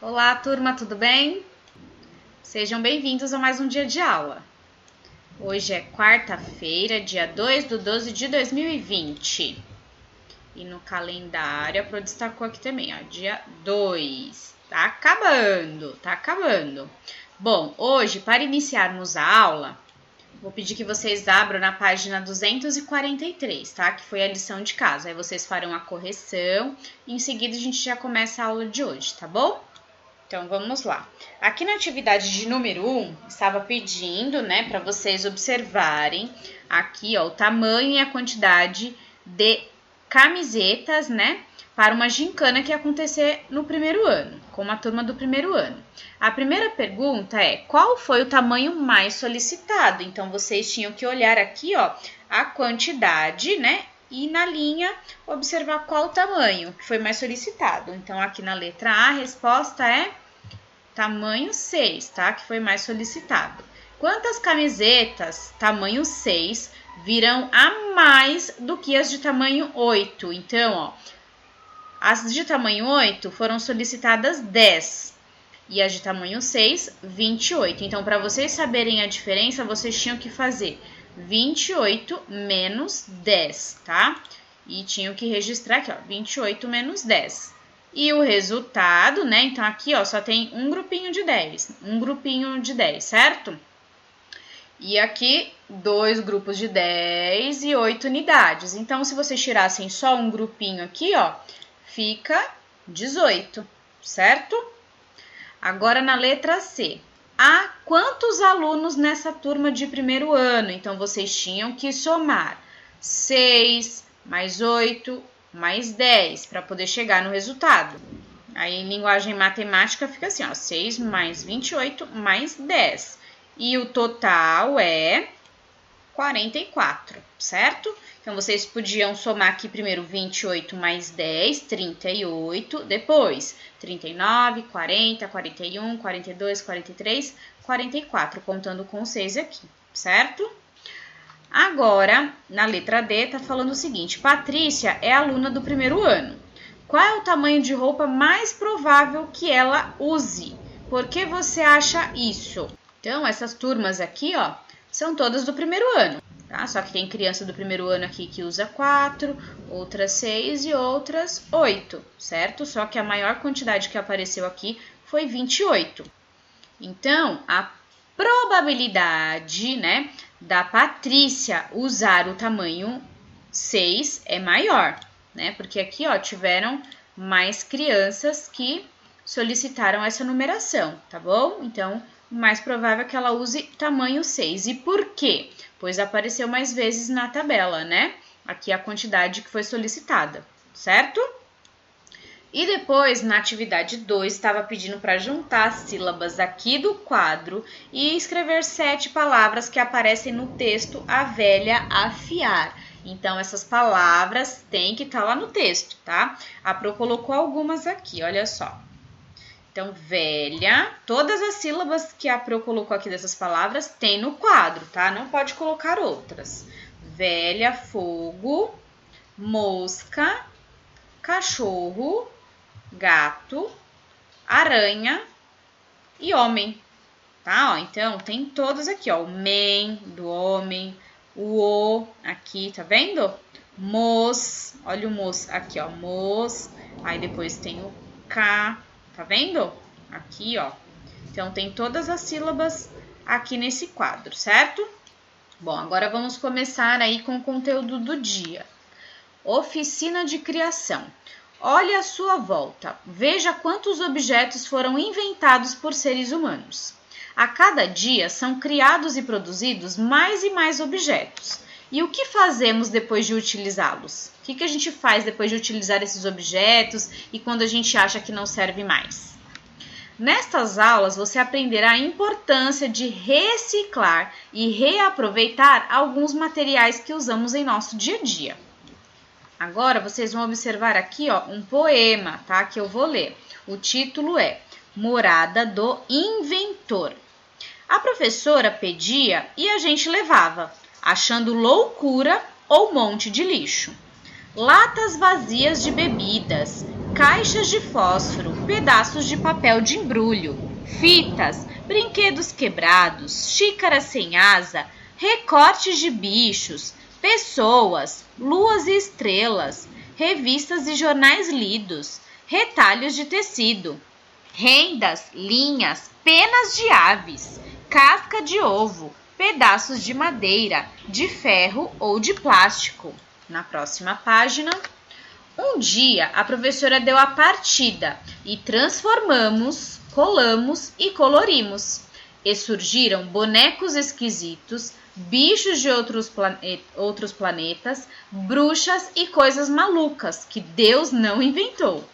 Olá, turma, tudo bem? Sejam bem-vindos a mais um dia de aula. Hoje é quarta-feira, dia 2/12 de 2020. E no calendário, a Pro destacou aqui também, ó, dia 2. Tá acabando. Bom, hoje, para iniciarmos a aula, vou pedir que vocês abram na página 243, tá? Que foi a lição de casa. Aí vocês farão a correção e em seguida a gente já começa a aula de hoje, tá bom? Então, vamos lá. Aqui na atividade de número 1, estava pedindo, né, para vocês observarem aqui, ó, o tamanho e a quantidade de camisetas, né, para uma gincana que ia acontecer no primeiro ano, com uma turma do primeiro ano. A primeira pergunta é, qual foi o tamanho mais solicitado? Então, vocês tinham que olhar aqui, ó, a quantidade, né, e na linha observar qual o tamanho que foi mais solicitado. Então, aqui na letra A, a resposta é tamanho 6, tá? Que foi mais solicitado. Quantas camisetas tamanho 6 virão a mais do que as de tamanho 8? Então, ó, as de tamanho 8 foram solicitadas 10 e as de tamanho 6, 28. Então, para vocês saberem a diferença, vocês tinham que fazer 28 menos 10, tá? E tinham que registrar aqui, ó, 28 menos 10. E o resultado, né? Então, aqui, ó, só tem um grupinho de 10, certo? E aqui, 2 grupos de 10 e 8 unidades. Então, se vocês tirassem só um grupinho aqui, ó, fica 18, certo? Agora, na letra C. Há quantos alunos nessa turma de primeiro ano? Então, vocês tinham que somar 6 mais 8 mais 10 para poder chegar no resultado. Aí, em linguagem matemática, fica assim, ó, 6 mais 28 mais 10. E o total é 44, certo? Então, vocês podiam somar aqui primeiro 28 mais 10, 38. Depois, 39, 40, 41, 42, 43, 44, contando com 6 aqui, certo? Agora, na letra D, tá falando o seguinte, Patrícia é aluna do primeiro ano. Qual é o tamanho de roupa mais provável que ela use? Por que você acha isso? Então, essas turmas aqui, ó, são todas do primeiro ano, tá? Só que tem criança do primeiro ano aqui que usa 4, outras 6 e outras 8, certo? Só que a maior quantidade que apareceu aqui foi 28. Então, a probabilidade, né, da Patrícia usar o tamanho 6 é maior, né? Porque aqui, ó, tiveram mais crianças que solicitaram essa numeração, tá bom? Então, o mais provável é que ela use tamanho 6. E por quê? Pois apareceu mais vezes na tabela, né? Aqui a quantidade que foi solicitada, certo? E depois, na atividade 2, estava pedindo para juntar as sílabas aqui do quadro e escrever 7 palavras que aparecem no texto A Velha Afiar. Então, essas palavras têm que estar lá no texto, tá? A Pro colocou algumas aqui, olha só. Então, velha, todas as sílabas que a Pro colocou aqui dessas palavras tem no quadro, tá? Não pode colocar outras. Velha, fogo, mosca, cachorro, gato, aranha e homem, tá? Ó, então, tem todos aqui, ó, o men do homem, o aqui, tá vendo? Mos, olha o mos aqui, ó, mos, aí depois tem o K, tá vendo? Aqui, ó, então tem todas as sílabas aqui nesse quadro, certo? Bom, agora vamos começar aí com o conteúdo do dia. Oficina de criação. Olhe à sua volta, veja quantos objetos foram inventados por seres humanos. A cada dia são criados e produzidos mais e mais objetos. E o que fazemos depois de utilizá-los? O que a gente faz depois de utilizar esses objetos e quando a gente acha que não serve mais? Nestas aulas, você aprenderá a importância de reciclar e reaproveitar alguns materiais que usamos em nosso dia a dia. Agora, vocês vão observar aqui, ó, um poema, tá? Que eu vou ler. O título é Morada do Inventor. A professora pedia e a gente levava, achando loucura ou monte de lixo. Latas vazias de bebidas, caixas de fósforo, pedaços de papel de embrulho, fitas, brinquedos quebrados, xícaras sem asa, recortes de bichos, pessoas, luas e estrelas, revistas e jornais lidos, retalhos de tecido, rendas, linhas, penas de aves, casca de ovo, pedaços de madeira, de ferro ou de plástico. Na próxima página, um dia a professora deu a partida e transformamos, colamos e colorimos. E surgiram bonecos esquisitos, bichos de outros planetas, bruxas e coisas malucas que Deus não inventou.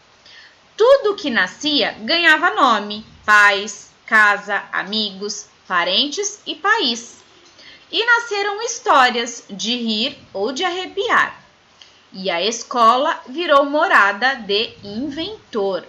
Tudo que nascia ganhava nome, pais, casa, amigos, parentes e país. E nasceram histórias de rir ou de arrepiar. E a escola virou morada de inventor.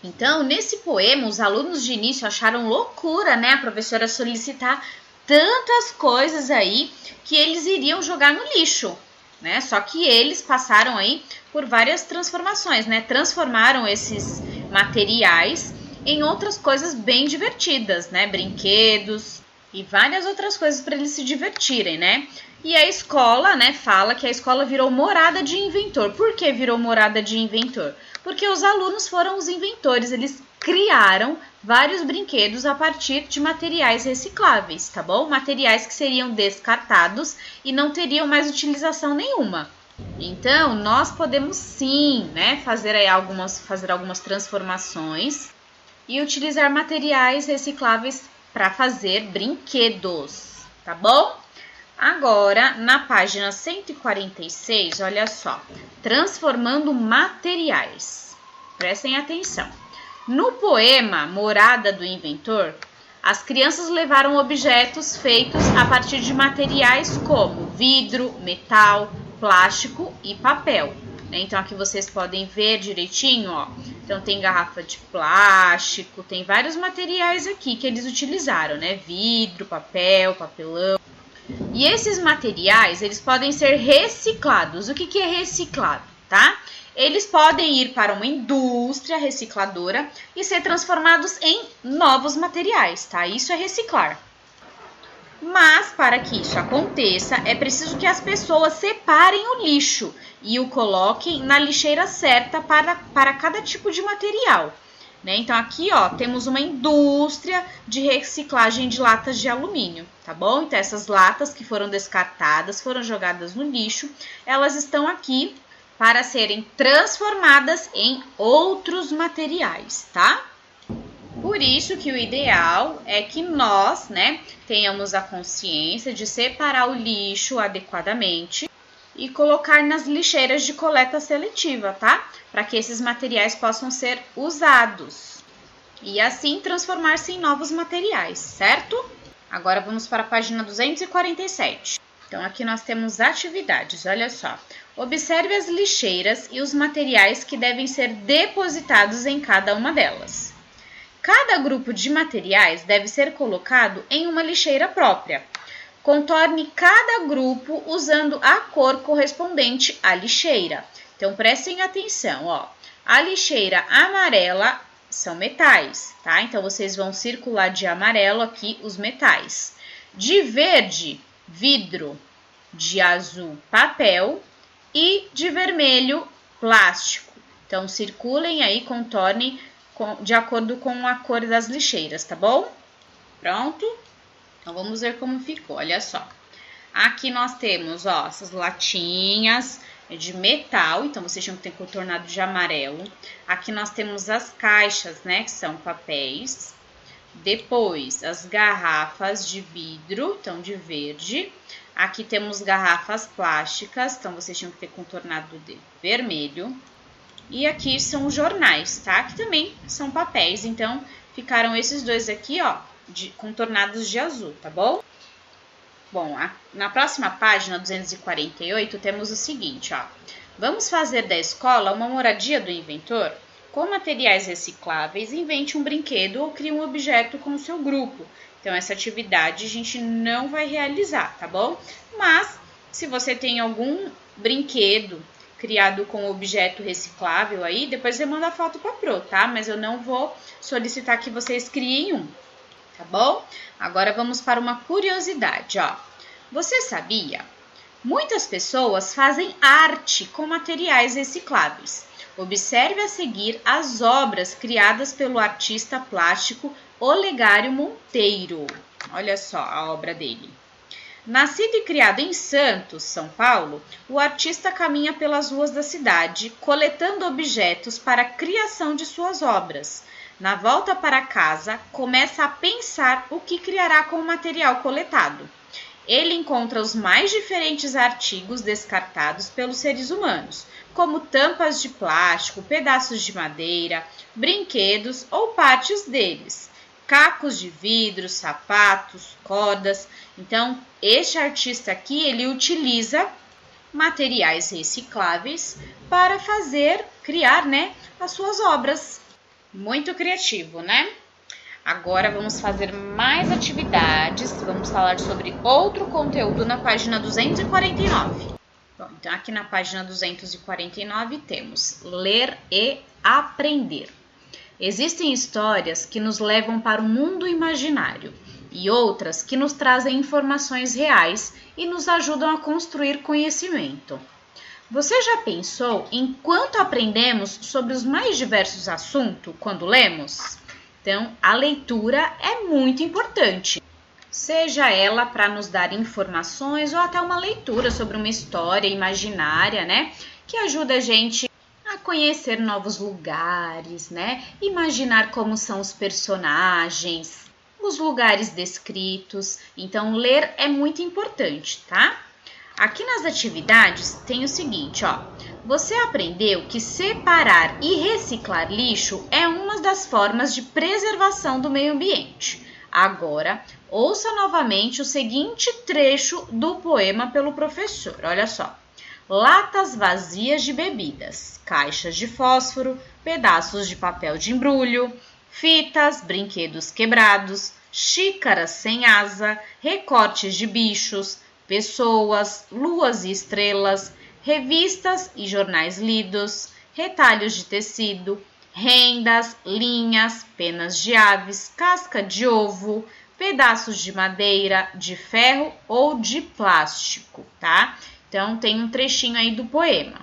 Então, nesse poema, os alunos de início acharam loucura, né? A professora solicitar tantas coisas aí que eles iriam jogar no lixo, né? Só que eles passaram aí por várias transformações, né? Transformaram esses materiais em outras coisas bem divertidas, né? Brinquedos e várias outras coisas para eles se divertirem, né? E a escola, né, fala que a escola virou morada de inventor. Por que virou morada de inventor? Porque os alunos foram os inventores, eles criaram vários brinquedos a partir de materiais recicláveis, tá bom? Materiais que seriam descartados e não teriam mais utilização nenhuma. Então, nós podemos sim, né, fazer algumas transformações e utilizar materiais recicláveis para fazer brinquedos, tá bom? Agora, na página 146, olha só, transformando materiais. Prestem atenção. No poema Morada do Inventor, as crianças levaram objetos feitos a partir de materiais como vidro, metal, plástico e papel. Então, aqui vocês podem ver direitinho, ó. Então, tem garrafa de plástico, tem vários materiais aqui que eles utilizaram, né? Vidro, papel, papelão. E esses materiais, eles podem ser reciclados. O que é reciclado, tá? Eles podem ir para uma indústria recicladora e ser transformados em novos materiais, tá? Isso é reciclar. Mas, para que isso aconteça, é preciso que as pessoas separem o lixo e o coloquem na lixeira certa para cada tipo de material. Né? Então, aqui, ó, temos uma indústria de reciclagem de latas de alumínio, tá bom? Então, essas latas que foram descartadas, foram jogadas no lixo, elas estão aqui para serem transformadas em outros materiais, tá? Por isso que o ideal é que nós, né, tenhamos a consciência de separar o lixo adequadamente e colocar nas lixeiras de coleta seletiva, tá? Para que esses materiais possam ser usados e assim transformar-se em novos materiais, certo? Agora vamos para a página 247. Então aqui nós temos atividades, olha só. Observe as lixeiras e os materiais que devem ser depositados em cada uma delas. Cada grupo de materiais deve ser colocado em uma lixeira própria. Contorne cada grupo usando a cor correspondente à lixeira. Então, prestem atenção, ó. A lixeira amarela são metais, tá? Então, vocês vão circular de amarelo aqui os metais. De verde, vidro. De azul, papel. E de vermelho, plástico. Então, circulem aí, contornem de acordo com a cor das lixeiras, tá bom? Pronto? Então, vamos ver como ficou, olha só. Aqui nós temos, ó, essas latinhas de metal, então vocês tinham que ter contornado de amarelo. Aqui nós temos as caixas, né, que são papéis. Depois, as garrafas de vidro, então de verde. Aqui temos garrafas plásticas, então vocês tinham que ter contornado de vermelho. E aqui são os jornais, tá? Que também são papéis, então ficaram esses dois aqui, ó, contornados de azul, tá bom? Bom, na próxima página, 248, temos o seguinte, ó. Vamos fazer da escola uma moradia do inventor? Com materiais recicláveis, invente um brinquedo ou crie um objeto com o seu grupo. Então, essa atividade a gente não vai realizar, tá bom? Mas, se você tem algum brinquedo criado com objeto reciclável aí, depois você manda a foto para a Pro, tá? Mas eu não vou solicitar que vocês criem um, tá bom? Agora vamos para uma curiosidade, ó. Você sabia? Muitas pessoas fazem arte com materiais recicláveis. Observe a seguir as obras criadas pelo artista plástico Olegário Monteiro. Olha só a obra dele. Nascido e criado em Santos, São Paulo, o artista caminha pelas ruas da cidade, coletando objetos para a criação de suas obras. Na volta para casa, começa a pensar o que criará com o material coletado. Ele encontra os mais diferentes artigos descartados pelos seres humanos, como tampas de plástico, pedaços de madeira, brinquedos ou partes deles, cacos de vidro, sapatos, cordas. Então, este artista aqui, ele utiliza materiais recicláveis para criar, né, as suas obras. Muito criativo, né? Agora vamos fazer mais atividades, vamos falar sobre outro conteúdo na página 249. Bom, então aqui na página 249 temos ler e aprender. Existem histórias que nos levam para o mundo imaginário e outras que nos trazem informações reais e nos ajudam a construir conhecimento. Você já pensou em quanto aprendemos sobre os mais diversos assuntos quando lemos? Então, a leitura é muito importante, seja ela para nos dar informações ou até uma leitura sobre uma história imaginária, né? Que ajuda a gente a conhecer novos lugares, né? Imaginar como são os personagens, os lugares descritos. Então, ler é muito importante, tá? Aqui nas atividades tem o seguinte, ó. Você aprendeu que separar e reciclar lixo é uma das formas de preservação do meio ambiente. Agora, ouça novamente o seguinte trecho do poema pelo professor. Olha só. Latas vazias de bebidas, caixas de fósforo, pedaços de papel de embrulho, fitas, brinquedos quebrados, xícaras sem asa, recortes de bichos, pessoas, luas e estrelas, revistas e jornais lidos, retalhos de tecido, rendas, linhas, penas de aves, casca de ovo, pedaços de madeira, de ferro ou de plástico, tá? Então, tem um trechinho aí do poema.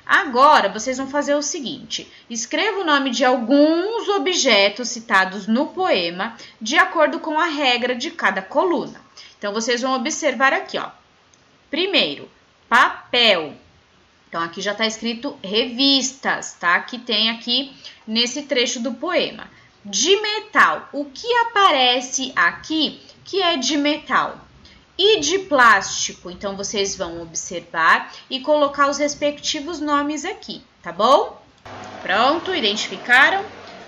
Agora, vocês vão fazer o seguinte, escreva o nome de alguns objetos citados no poema, de acordo com a regra de cada coluna. Então, vocês vão observar aqui, ó. Primeiro, papel. Então, aqui já está escrito revistas, tá? Que tem aqui nesse trecho do poema. De metal, o que aparece aqui que é de metal? E de plástico, então vocês vão observar e colocar os respectivos nomes aqui, tá bom? Pronto, identificaram?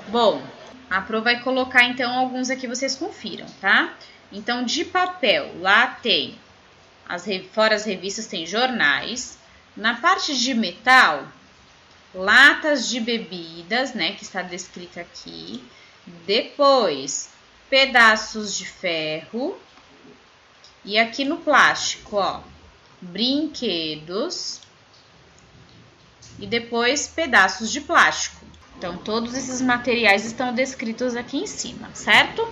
Bom, a Pro vai colocar então alguns aqui, vocês confiram, tá? Então, de papel, lá tem, fora as revistas tem jornais. Na parte de metal, latas de bebidas, né, que está descrita aqui. Depois, pedaços de ferro. E aqui no plástico, ó, brinquedos e depois pedaços de plástico. Então, todos esses materiais estão descritos aqui em cima, certo?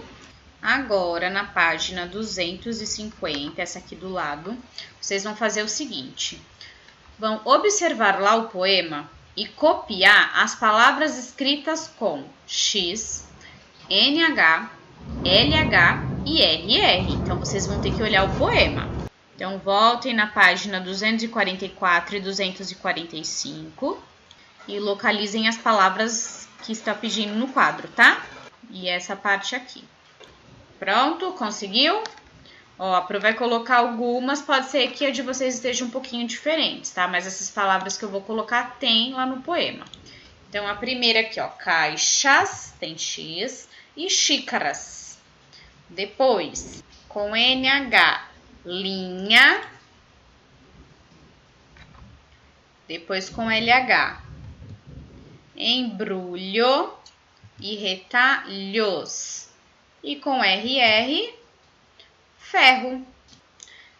Agora, na página 250, essa aqui do lado, vocês vão fazer o seguinte. Vão observar lá o poema e copiar as palavras escritas com X, NH, LH e RR. Então, vocês vão ter que olhar o poema. Então, voltem na página 244 e 245 e localizem as palavras que está pedindo no quadro, tá? E essa parte aqui. Pronto? Conseguiu? Ó, a Pro vai colocar algumas, pode ser que a de vocês esteja um pouquinho diferentes, tá? Mas essas palavras que eu vou colocar tem lá no poema. Então, a primeira aqui, ó, caixas, tem X, e xícaras. Depois, com NH, linha. Depois, com LH, embrulho e retalhos. E com RR, ferro.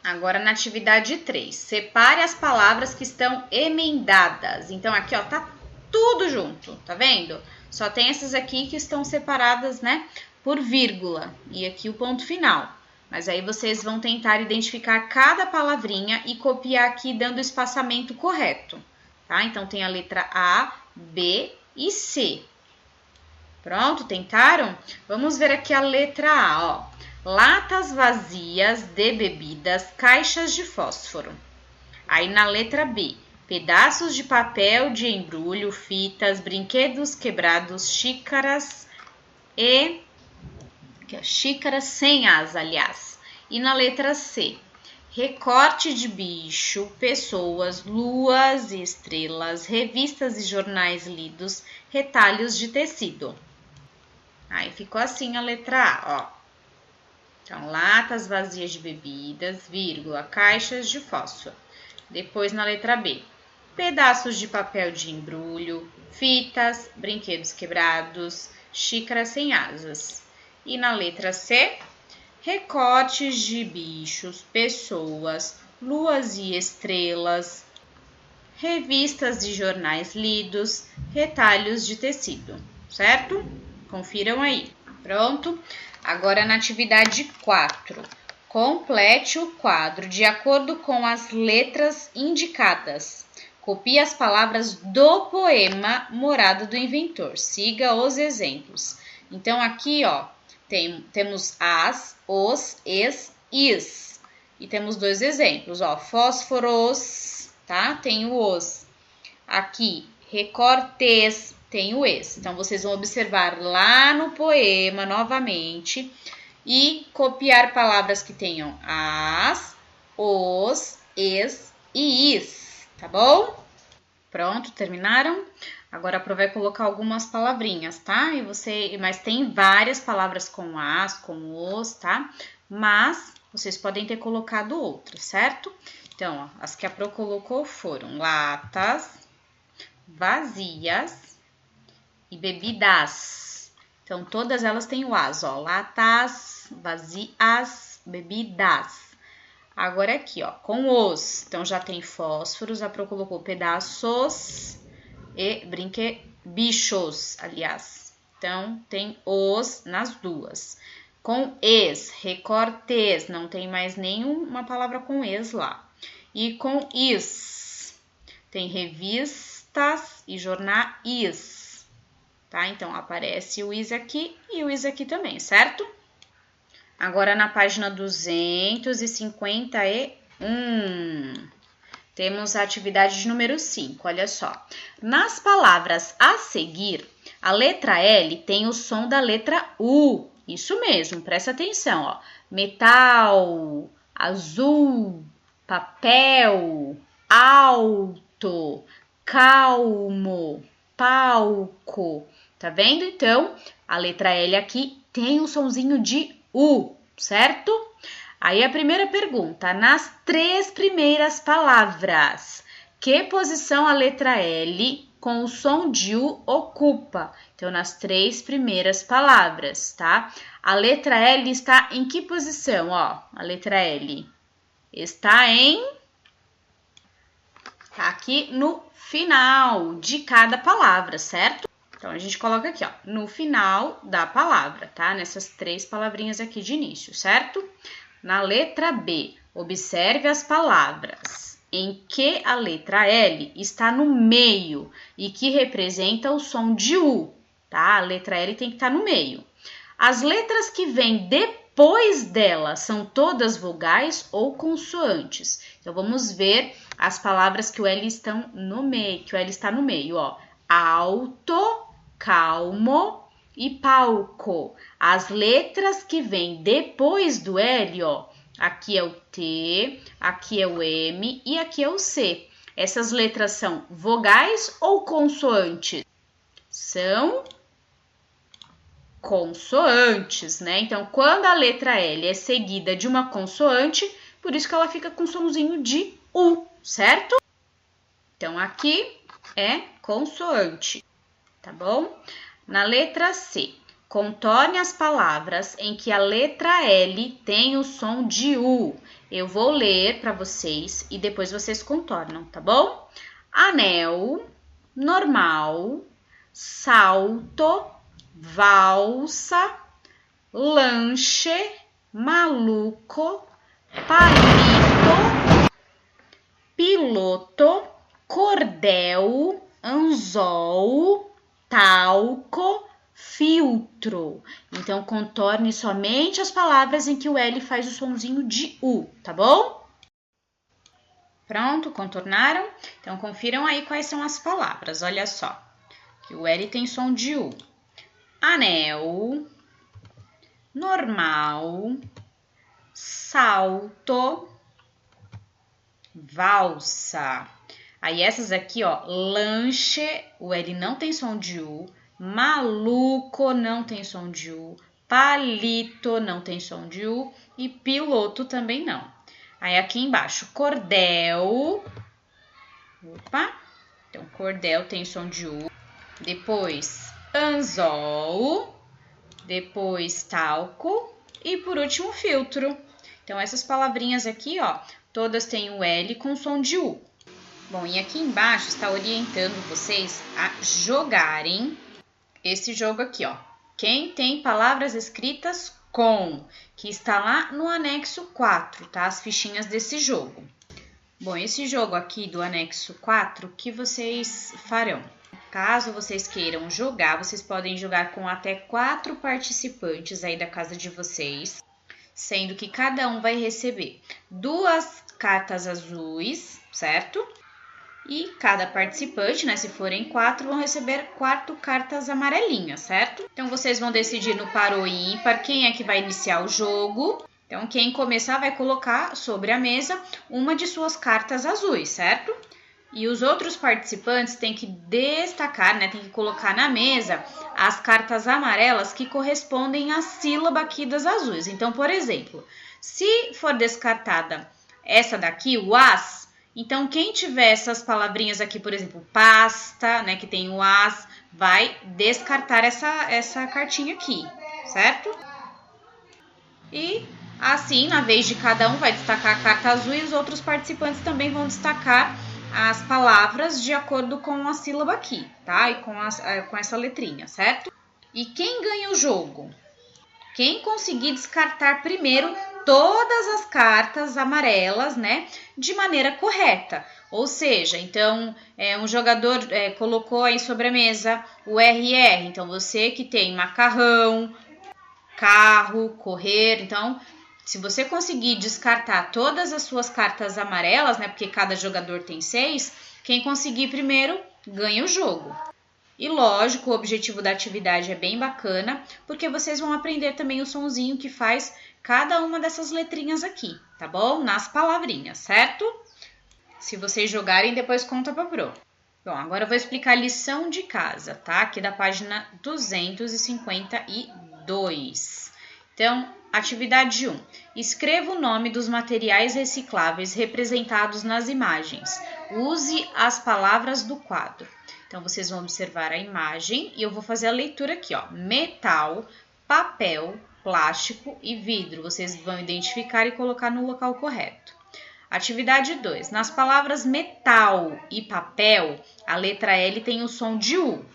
Agora na atividade 3, separe as palavras que estão emendadas. Então aqui, ó, tá tudo junto, tá vendo? Só tem essas aqui que estão separadas, né, por vírgula. E aqui o ponto final. Mas aí vocês vão tentar identificar cada palavrinha e copiar aqui dando o espaçamento correto, tá? Então tem a letra A, B e C. Pronto, tentaram? Vamos ver aqui a letra A, ó. Latas vazias de bebidas, caixas de fósforo. Aí na letra B, pedaços de papel de embrulho, fitas, brinquedos quebrados, xícaras e... xícaras sem asa, aliás. E na letra C, recorte de bicho, pessoas, luas e estrelas, revistas e jornais lidos, retalhos de tecido. Aí ficou assim a letra A, ó. Então, latas vazias de bebidas, vírgula, caixas de fósforo. Depois, na letra B, pedaços de papel de embrulho, fitas, brinquedos quebrados, xícaras sem asas. E na letra C, recortes de bichos, pessoas, luas e estrelas, revistas e jornais lidos, retalhos de tecido, certo? Confiram aí. Pronto? Agora na atividade 4, complete o quadro de acordo com as letras indicadas. Copie as palavras do poema Morada do Inventor. Siga os exemplos. Então aqui, ó, temos as, os, es, is. E temos dois exemplos, ó, fósforos, tá? Tem o os. Aqui, recortes, tem o es. Então, vocês vão observar lá no poema novamente e copiar palavras que tenham as, os, es e is, tá bom? Pronto, terminaram? Agora a Pro vai colocar algumas palavrinhas, tá? Mas tem várias palavras com as, com os, tá? Mas vocês podem ter colocado outras, certo? Então, ó, as que a Pro colocou foram latas, vazias e bebidas. Então, todas elas têm o as, ó. Latas, vazias, bebidas. Agora aqui, ó, com os. Então, já tem fósforos, a Pro colocou pedaços e bichos, aliás. Então, tem os nas duas. Com es, recortes, não tem mais nenhuma palavra com es lá. E com is, tem revistas e jornais, tá? Então, aparece o is aqui e o is aqui também, certo? Agora, na página 251, temos a atividade de número 5, olha só. Nas palavras a seguir, a letra L tem o som da letra U. Isso mesmo, presta atenção, ó. Metal, azul, papel, alto, calmo, palco. Tá vendo? Então, a letra L aqui tem um sonzinho de U, certo? Aí a primeira pergunta, nas 3 primeiras palavras, que posição a letra L com o som de U ocupa? Então, nas 3 primeiras palavras, tá? A letra L está em que posição, ó? A letra L está tá aqui no final de cada palavra, certo? Então, a gente coloca aqui, ó, no final da palavra, tá? Nessas 3 palavrinhas aqui de início, certo? Na letra B, observe as palavras em que a letra L está no meio e que representa o som de U, tá? A letra L tem que estar no meio. As letras que vêm depois dela são todas vogais ou consoantes. Então, vamos ver as palavras que o L estão no meio, que o L está no meio, ó. Alto, calmo e palco. As letras que vêm depois do L, ó, aqui é o T, aqui é o M e aqui é o C. Essas letras são vogais ou consoantes? São consoantes, né? Então, quando a letra L é seguida de uma consoante, por isso que ela fica com sonzinho de U, certo? Então, aqui é consoante, tá bom? Na letra C, Contorne as palavras em que a letra L tem o som de U. Eu vou ler para vocês e depois vocês contornam, tá bom? Anel, normal, salto, valsa, lanche, maluco, palito, piloto, cordel, anzol, talco, filtro. Então, contorne somente as palavras em que o L faz o sonzinho de U, tá bom? Pronto, contornaram? Então, confiram aí quais são as palavras. Olha só, que o L tem som de U. Anel, normal, salto, valsa. Aí essas aqui, ó, lanche, o L não tem som de U, maluco não tem som de U, palito não tem som de U e piloto também não. Aí aqui embaixo, cordel, opa, então cordel tem som de U, depois anzol, depois talco e por último filtro. Então essas palavrinhas aqui, ó, todas têm o L com som de U. Bom, e aqui embaixo está orientando vocês a jogarem esse jogo aqui, ó. Quem tem palavras escritas com, que está lá no anexo 4, tá? As fichinhas desse jogo. Bom, esse jogo aqui do anexo 4, o que vocês farão? Caso vocês queiram jogar, vocês podem jogar com até 4 participantes aí da casa de vocês, sendo que cada um vai receber 2 cartas azuis, certo? E cada participante, né, se forem 4, vão receber 4 cartas amarelinhas, certo? Então, vocês vão decidir no par ou ímpar quem é que vai iniciar o jogo. Então, quem começar vai colocar sobre a mesa uma de suas cartas azuis, certo? E os outros participantes têm que destacar, né, tem que colocar na mesa as cartas amarelas que correspondem à sílaba aqui das azuis. Então, por exemplo, se for descartada essa daqui, o as, então, quem tiver essas palavrinhas aqui, por exemplo, pasta, né, que tem o as, vai descartar essa cartinha aqui, certo? E assim, na vez de cada um vai destacar a carta azul e os outros participantes também vão destacar as palavras de acordo com a sílaba aqui, tá? E com essa letrinha, certo? E quem ganha o jogo? Quem conseguir descartar primeiro todas as cartas amarelas, né, de maneira correta. Ou seja, então, um jogador colocou aí sobre a mesa o RR. Então, você que tem macarrão, carro, correr. Então, se você conseguir descartar todas as suas cartas amarelas, né, porque cada jogador tem 6, quem conseguir primeiro ganha o jogo. E lógico, o objetivo da atividade é bem bacana, porque vocês vão aprender também o sonzinho que faz cada uma dessas letrinhas aqui, tá bom? Nas palavrinhas, certo? Se vocês jogarem, depois conta pra Pro. Bom, agora eu vou explicar a lição de casa, tá? Aqui da página 252. Então, atividade 1. Escreva o nome dos materiais recicláveis representados nas imagens. Use as palavras do quadro. Então, vocês vão observar a imagem e eu vou fazer a leitura aqui, ó. Metal, papel, plástico e vidro. Vocês vão identificar e colocar no local correto. Atividade 2. Nas palavras metal e papel, a letra L tem o som de U.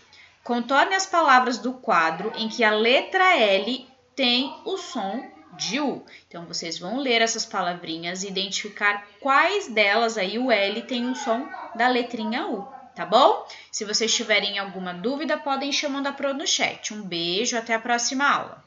Contorne as palavras do quadro em que a letra L tem o som de U. Então, vocês vão ler essas palavrinhas e identificar quais delas aí o L tem o som da letrinha U. Tá bom? Se vocês tiverem alguma dúvida, podem chamar a Pro no chat. Um beijo, até a próxima aula.